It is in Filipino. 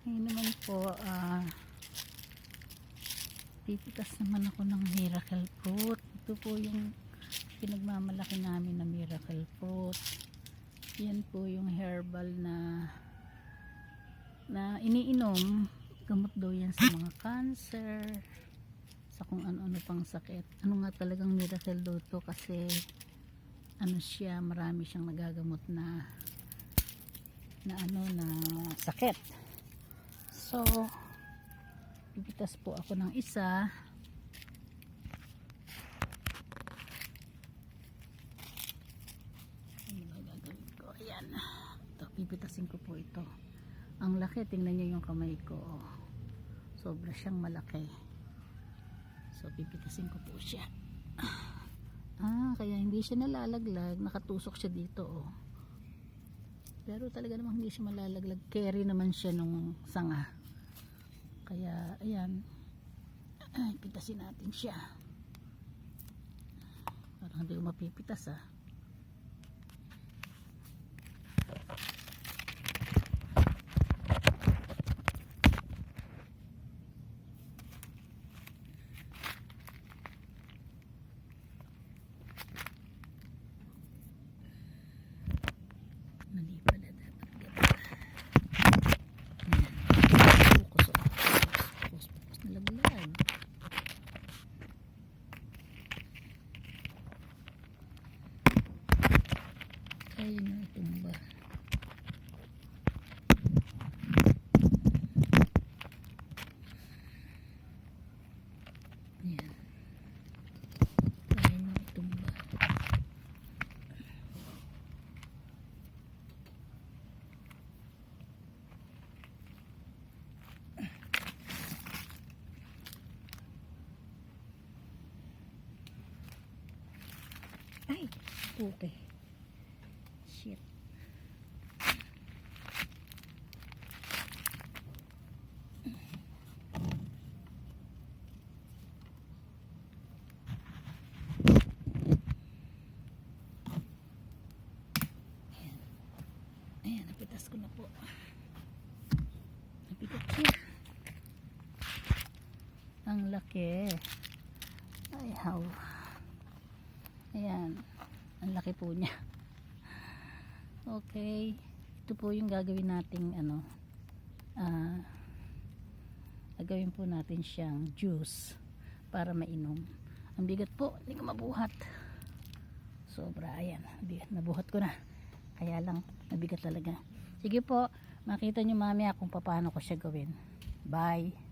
Ngayon naman po, pipitas naman ako ng miracle fruit. Ito po yung pinagmamalaki namin na miracle fruit. Yan po yung herbal na iniinom. Gamot daw yan sa mga cancer, sa kung ano-ano pang sakit. Ano nga talagang miracle daw to, kasi ano siya, marami siyang nagagamot na sakit. So pipitas po ako ng isa. Ano gagawin ko? Ayan, ito, pipitasin ko po ito. Ang laki, tingnan nyo yung kamay ko, sobra siyang malaki. So pipitasin ko po siya. Kaya hindi siya nalalaglag, nakatusok siya dito, pero talaga namang hindi siya malalaglag. Carry naman siya nung sanga. Kaya ayan, pitasin natin siya. Parang hindi ko mapipitas mali pala, dapat focus na laglag. Kaya na tumba. Yan, kaya na tumba. Ay, okay. Shit. Ayan, napitas ko na po. Napitas siya. Ang laki. Ay, how. Ayan, ang laki po niya. Okay, ito po yung gagawin nating gagawin po natin siyang juice para mainom. Ang bigat po, hindi ko mabuhat. Sobra, ayan, nabuhat ko na. Kaya lang, nabigat talaga. Sige po, makita nyo mamaya kung paano ko siya gawin. Bye!